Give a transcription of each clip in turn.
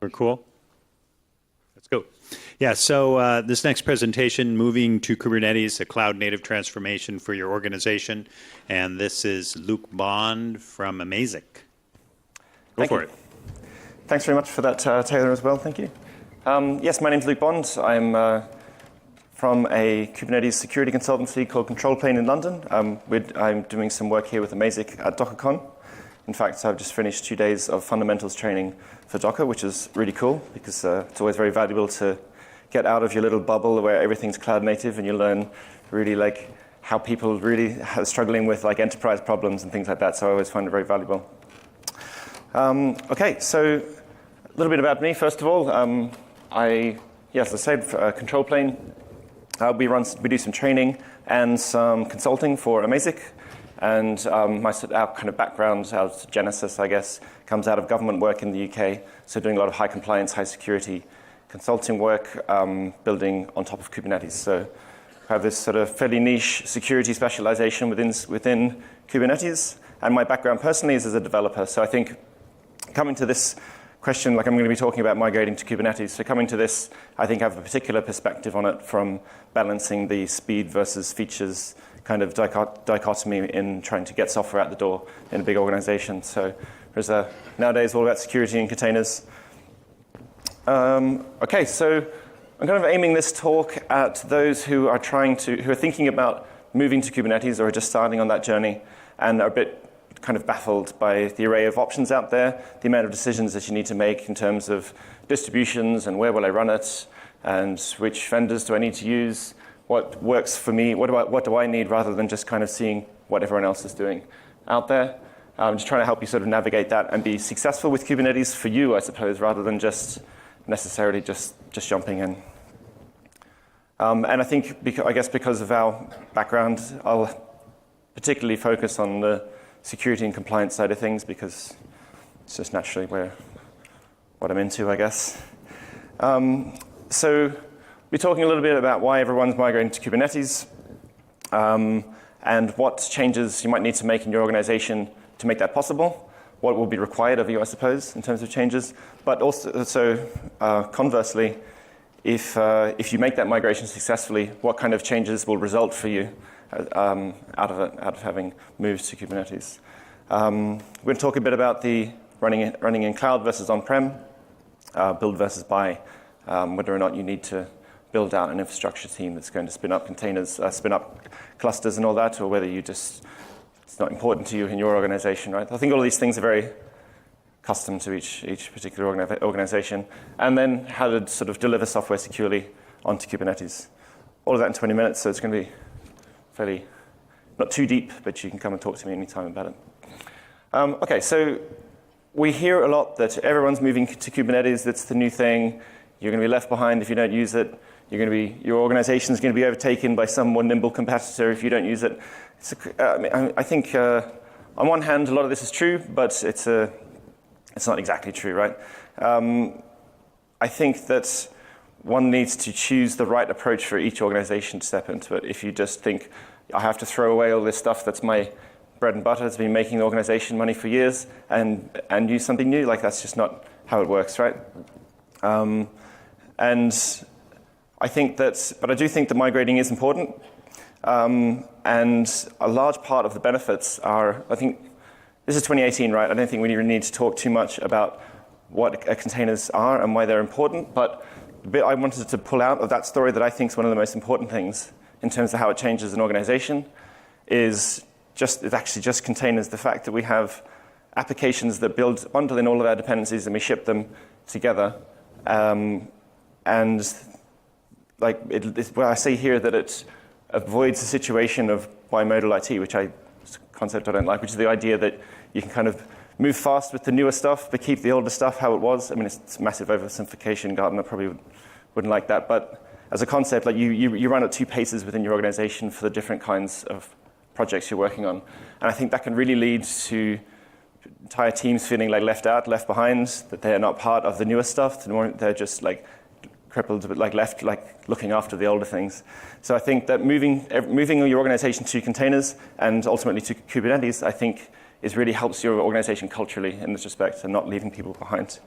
We're cool? Let's go. Yeah, so this next presentation, Moving to Kubernetes, a cloud-native transformation for your organization. And this is Luke Bond from Amazic. Go for it. Thanks very much for that, Taylor, as well. Thank you. Yes, my name's Luke Bond. I'm from a Kubernetes security consultancy called Control Plane in London. I'm doing some work here with Amazic at DockerCon. In fact, I've just finished 2 days of fundamentals training for Docker, which is really cool because it's always very valuable to get out of your little bubble where everything's cloud native and you learn really like how people really are struggling with like enterprise problems and things like that. So I always find it very valuable. Okay, so a little bit about me, first of all. As I said, Control Plane, we do some training and some consulting for Amazic. And our kind of background, our genesis, I guess, comes out of government work in the UK. So doing a lot of high compliance, high security consulting work, building on top of Kubernetes. So I have this sort of fairly niche security specialization within Kubernetes. And my background personally is as a developer. So I think coming to this question, like I'm going to be talking about migrating to Kubernetes. So coming to this, I think I have a particular perspective on it from balancing the speed versus features kind of dichotomy in trying to get software out the door in a big organization. So there's nowadays all about security and containers. Okay, so I'm kind of aiming this talk at those who are thinking about moving to Kubernetes or are just starting on that journey and are a bit kind of baffled by the array of options out there, the amount of decisions that you need to make in terms of distributions and where will I run it, and which vendors do I need to use, what works for me, what do I need, rather than just kind of seeing what everyone else is doing out there. I'm just trying to help you sort of navigate that and be successful with Kubernetes for you, I suppose, rather than just necessarily just jumping in. And I think, I guess because of our background, I'll particularly focus on the security and compliance side of things because it's just naturally what I'm into, I guess. So we're talking a little bit about why everyone's migrating to Kubernetes and what changes you might need to make in your organization to make that possible, what will be required of you, I suppose, in terms of changes. But also, conversely, if you make that migration successfully, what kind of changes will result for you out of having moved to Kubernetes. We're going to talk a bit about the running in cloud versus on-prem, build versus buy, whether or not you need to build out an infrastructure team that's going to spin up containers, spin up clusters and all that, or whether it's not important to you in your organization, right? I think all of these things are very custom to each particular organization. And then how to sort of deliver software securely onto Kubernetes. All of that in 20 minutes, so it's going to be fairly, not too deep, but you can come and talk to me anytime about it. Okay, so we hear a lot that everyone's moving to Kubernetes, that's the new thing. You're going to be left behind if you don't use it. Your organization is going to be overtaken by some more nimble competitor if you don't use it. I think on one hand, a lot of this is true, but it's not exactly true, right? I think that one needs to choose the right approach for each organization to step into it. If you just think, I have to throw away all this stuff that's my bread and butter, that's been making the organization money for years, and use something new, like that's just not how it works, right? And I think but I do think that migrating is important. And a large part of the benefits are, I think, this is 2018, right? I don't think we really need to talk too much about what containers are and why they're important, but the bit I wanted to pull out of that story that I think is one of the most important things in terms of how it changes an organization is actually just containers. The fact that we have applications that bundle in all of our dependencies and we ship them together. And like I say here that it avoids the situation of bimodal IT, which concept I don't like, which is the idea that you can kind of move fast with the newer stuff, but keep the older stuff how it was. I mean, it's massive oversimplification. Gartner probably wouldn't like that. But as a concept, like you run at two paces within your organization for the different kinds of projects you're working on. And I think that can really lead to entire teams feeling like left out, left behind, that they're not part of the newer stuff. They're just like crippled, but like left, like looking after the older things. So I think that moving your organization to containers and ultimately to Kubernetes, I think, really helps your organization culturally in this respect and not leaving people behind.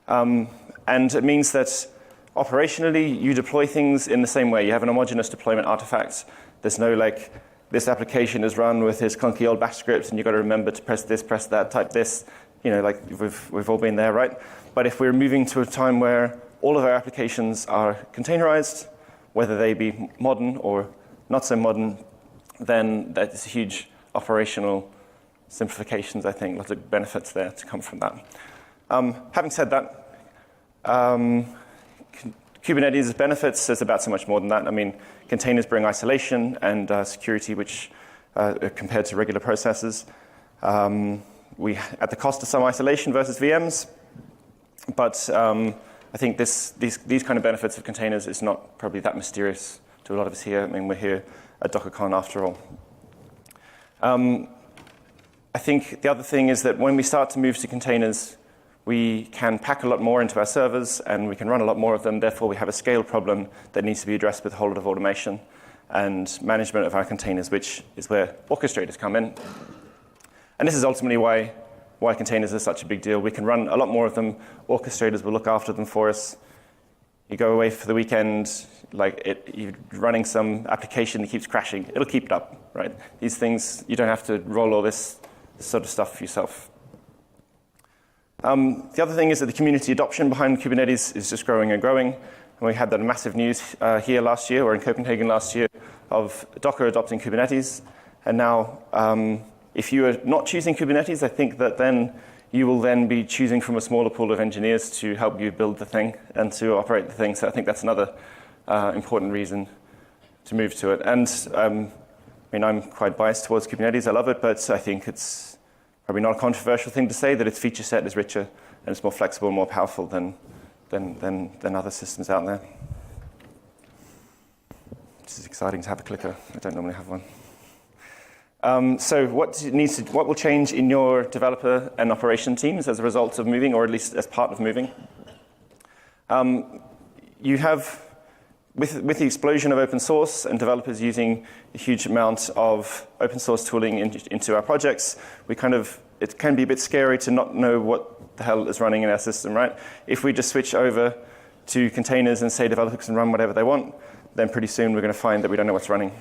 And it means that operationally, you deploy things in the same way. You have an homogeneous deployment artifact. There's no like, this application is run with this clunky old bash script, and you've got to remember to press this, press that, type this. You know, like we've all been there, right? But if we're moving to a time where all of our applications are containerized, whether they be modern or not so modern, then that's huge operational simplifications, I think. Lots of benefits there to come from that. Having said that, Kubernetes benefits, there's about so much more than that. I mean, containers bring isolation and security, which compared to regular processes. At the cost of some isolation versus VMs, but I think these kind of benefits of containers is not probably that mysterious to a lot of us here. I mean, we're here at DockerCon after all. I think the other thing is that when we start to move to containers, we can pack a lot more into our servers, and we can run a lot more of them. Therefore, we have a scale problem that needs to be addressed with a whole lot of automation and management of our containers, which is where orchestrators come in. And this is ultimately why containers are such a big deal. We can run a lot more of them. Orchestrators will look after them for us. You go away for the weekend, you're running some application that keeps crashing. It'll keep it up, right? These things, you don't have to roll all this sort of stuff yourself. The other thing is that the community adoption behind Kubernetes is just growing and growing. And we had that massive news here last year, or in Copenhagen last year, of Docker adopting Kubernetes. And now, if you are not choosing Kubernetes, I think that then you will then be choosing from a smaller pool of engineers to help you build the thing and to operate the thing. So I think that's another important reason to move to it. And I mean, I'm quite biased towards Kubernetes. I love it, but I think it's probably not a controversial thing to say that its feature set is richer and it's more flexible and more powerful than other systems out there. This is exciting to have a clicker. I don't normally have one. So what will change in your developer and operation teams as a result of moving, or at least as part of moving? You have, with the explosion of open source and developers using a huge amount of open source tooling into our projects, it can be a bit scary to not know what the hell is running in our system, right? If we just switch over to containers and say developers can run whatever they want, then pretty soon we're going to find that we don't know what's running.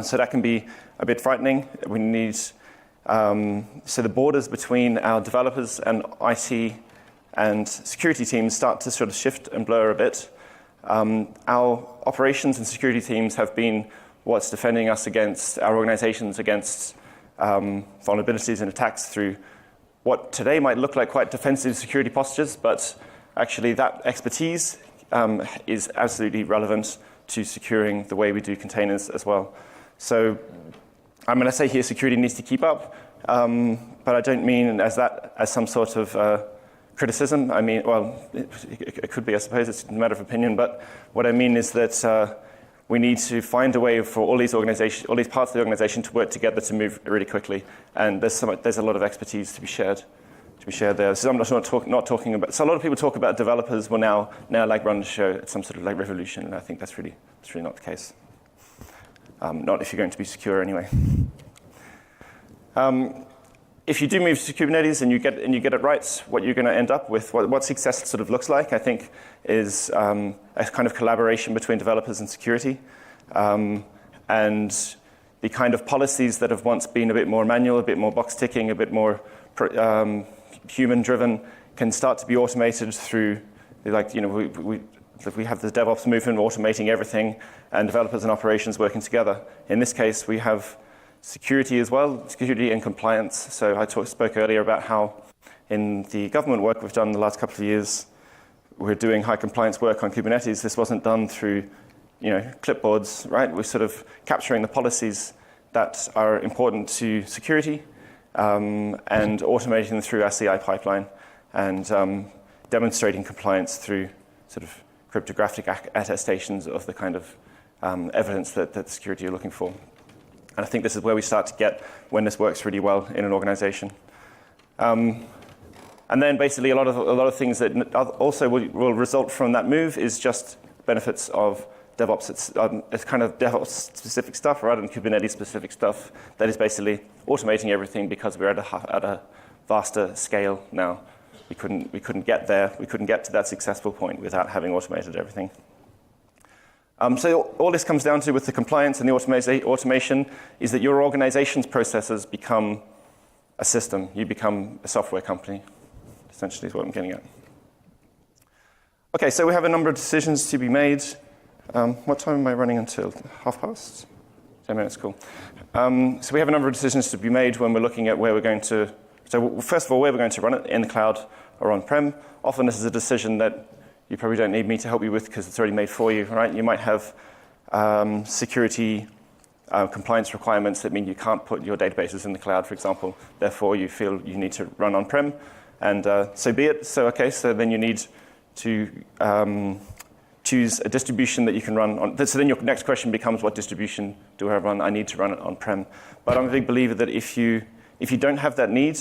So that can be a bit frightening. We need, so the borders between our developers and IT and security teams start to sort of shift and blur a bit. Our operations and security teams have been what's defending us against our organizations against vulnerabilities and attacks through what today might look like quite defensive security postures, but actually that expertise is absolutely relevant to securing the way we do containers as well. So I'm going to say here security needs to keep up, but I don't mean as some sort of criticism. I mean, well, it could be, I suppose, it's a matter of opinion, but what I mean is that we need to find a way for all these parts of the organization to work together to move really quickly, and there's a lot of expertise to be shared there. So I'm not talking about. So a lot of people talk about developers will now like run the show at some sort of like revolution, and I think that's really not the case. Not if you're going to be secure anyway. If you do move to Kubernetes and you get it right, what you're going to end up with, what success sort of looks like, I think, is a kind of collaboration between developers and security, and the kind of policies that have once been a bit more manual, a bit more box ticking, a bit more human-driven, can start to be automated through, like, you know, we have the DevOps movement automating everything, and developers and operations working together. In this case, we have security as well, security and compliance. So I spoke earlier about how in the government work we've done the last couple of years, we're doing high compliance work on Kubernetes. This wasn't done through, you know, clipboards, right? We're sort of capturing the policies that are important to security and automating them through our CI pipeline and demonstrating compliance through sort of cryptographic attestations of the kind of evidence that security you're looking for. And I think this is where we start to get when this works really well in an organization. And then basically a lot of things that also will result from that move is just benefits of DevOps. It's kind of DevOps-specific stuff rather than Kubernetes-specific stuff that is basically automating everything because we're at a vaster scale now. We couldn't get there. We couldn't get to that successful point without having automated everything. So all this comes down to with the compliance and the automation is that your organization's processes become a system. You become a software company, essentially is what I'm getting at. Okay, so we have a number of decisions to be made. What time am I running until? 30:30? 10 minutes, cool. So we have a number of decisions to be made when we're looking at where we're going to. So first of all, where we're going to run it, in the cloud or on-prem. Often this is a decision that you probably don't need me to help you with because it's already made for you, right? You might have security compliance requirements that mean you can't put your databases in the cloud, for example. Therefore, you feel you need to run on-prem, and so be it. So then you need to choose a distribution that you can run on. So then your next question becomes, what distribution do I run? I need to run it on-prem. But I'm a big believer that if you don't have that need,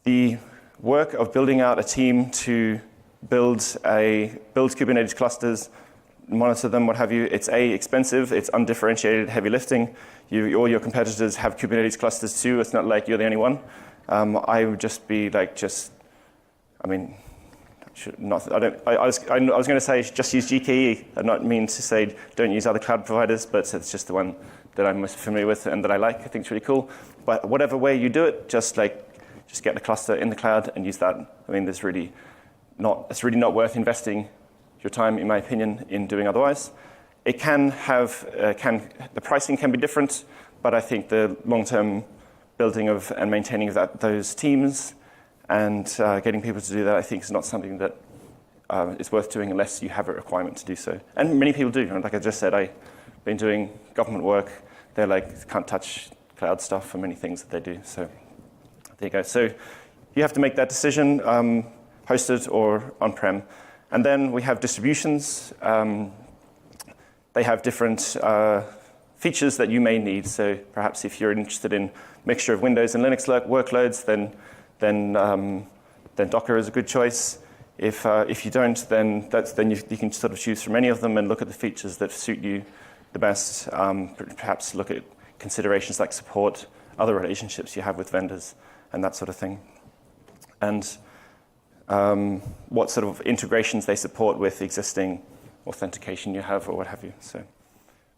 the work of building out a team to build Kubernetes clusters, monitor them, what have you, it's expensive, it's undifferentiated heavy lifting. All your competitors have Kubernetes clusters too. It's not like you're the only one. I would just be like, I was going to say just use GKE. I not mean to say don't use other cloud providers, but it's just the one that I'm most familiar with and that I like. I think it's really cool. But whatever way you do it, just get the cluster in the cloud and use that. I mean, it's really not worth investing your time, in my opinion, in doing otherwise. It can have the pricing can be different, but I think the long-term building of and maintaining of those teams and getting people to do that, I think, is not something that is worth doing unless you have a requirement to do so. And many people do. Like I just said, I've been doing government work. They're like, can't touch cloud stuff for many things that they do. So there you go. So you have to make that decision, hosted or on-prem. And then we have distributions. They have different features that you may need. So perhaps if you're interested in mixture of Windows and Linux workloads, then Docker is a good choice. If you don't, then you can sort of choose from any of them and look at the features that suit you the best. Perhaps look at considerations like support, other relationships you have with vendors, and that sort of thing. And what sort of integrations they support with existing authentication you have or what have you. So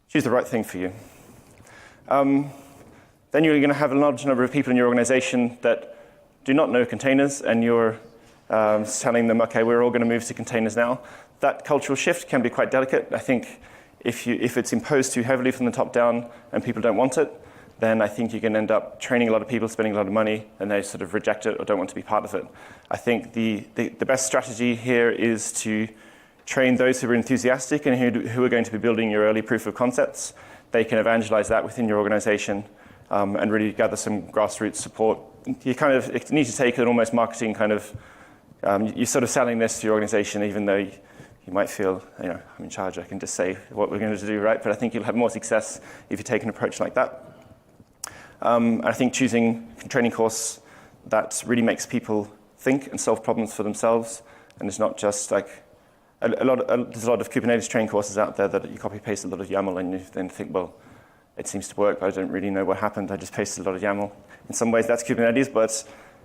choose the right thing for you. Then you're going to have a large number of people in your organization that do not know containers, and you're telling them, okay, we're all going to move to containers now. That cultural shift can be quite delicate. I think if it's imposed too heavily from the top down and people don't want it, then I think you can end up training a lot of people, spending a lot of money, and they sort of reject it or don't want to be part of it. I think the best strategy here is to train those who are enthusiastic and who are going to be building your early proof of concepts. They can evangelize that within your organization and really gather some grassroots support. You kind of need to take an almost marketing kind of, you're sort of selling this to your organization, even though you might feel, I'm in charge, I can just say what we're going to do, right? But I think you'll have more success if you take an approach like that. I think choosing a training course that really makes people think and solve problems for themselves, and it's not just like, there's a lot of Kubernetes training courses out there that you copy-paste a lot of YAML and you then think, well, it seems to work, but I don't really know what happened. I just pasted a lot of YAML. In some ways, that's Kubernetes, but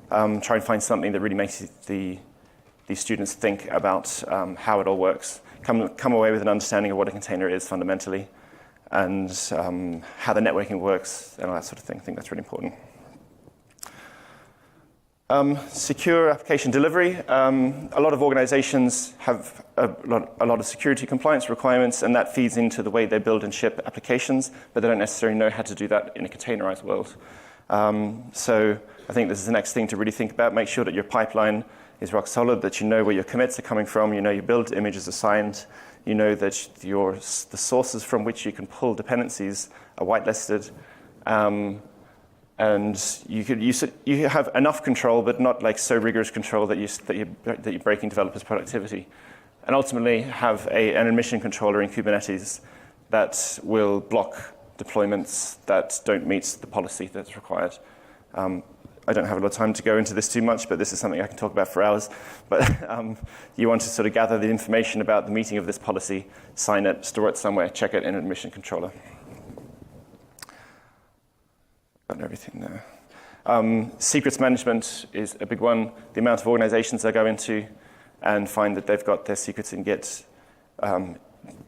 try and find something that really makes these students think about how it all works. Come away with an understanding of what a container is fundamentally, and how the networking works, and all that sort of thing. I think that's really important. Secure application delivery. A lot of organizations have a lot of security compliance requirements, and that feeds into the way they build and ship applications, but they don't necessarily know how to do that in a containerized world. So I think this is the next thing to really think about. Make sure that your pipeline is rock solid, that you know where your commits are coming from, you know your build image is assigned, you know that the sources from which you can pull dependencies are whitelisted, and you have enough control, but not like so rigorous control that you're breaking developers' productivity. And ultimately, have an admission controller in Kubernetes that will block deployments that don't meet the policy that's required. I don't have a lot of time to go into this too much, but this is something I can talk about for hours. But you want to sort of gather the information about the meeting of this policy, sign it, store it somewhere, check it in an admission controller. Got everything there. Secrets management is a big one. The amount of organizations I go into and find that they've got their secrets in Git.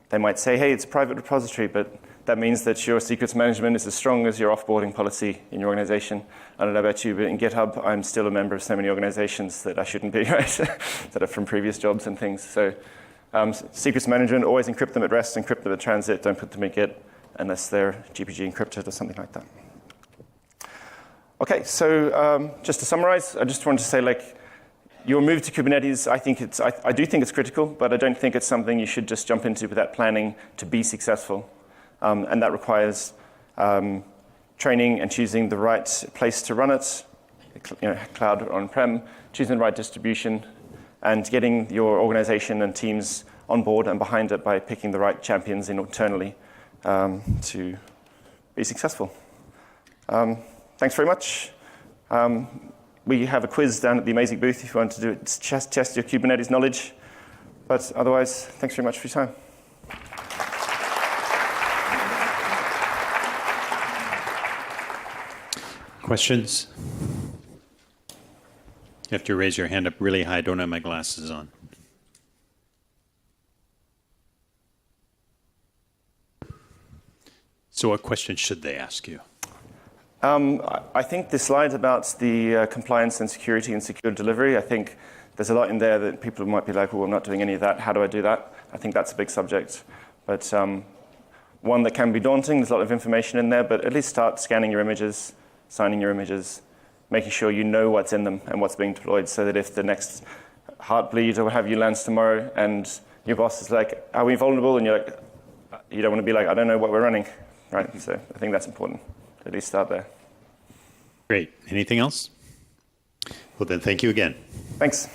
They might say, hey, it's a private repository, but that means that your secrets management is as strong as your offboarding policy in your organization. I don't know about you, but in GitHub, I'm still a member of so many organizations that I shouldn't be, right? That are from previous jobs and things. So secrets management, always encrypt them at rest, encrypt them at transit, don't put them in Git unless they're GPG encrypted or something like that. Okay, so just to summarize, I just wanted to say, like, your move to Kubernetes, I do think it's critical, but I don't think it's something you should just jump into without planning to be successful. And that requires training and choosing the right place to run it, cloud or on-prem, choosing the right distribution, and getting your organization and teams on board and behind it by picking the right champions internally to be successful. Thanks very much. We have a quiz down at the Amazing booth if you want to do it, test your Kubernetes knowledge. But otherwise, thanks very much for your time. Questions? You have to raise your hand up really high. I don't have my glasses on. So what questions should they ask you? I think the slide about the compliance and security and secure delivery, I think there's a lot in there that people might be like, oh, I'm not doing any of that. How do I do that? I think that's a big subject. But one that can be daunting. There's a lot of information in there, but at least start scanning your images, signing your images, making sure you know what's in them and what's being deployed so that if the next Heartbleed or what have you lands tomorrow and your boss is like, are we vulnerable? And you're like, you don't want to be like, I don't know what we're running. Right? So I think that's important. At least start there. Great. Anything else? Well, then thank you again. Thanks.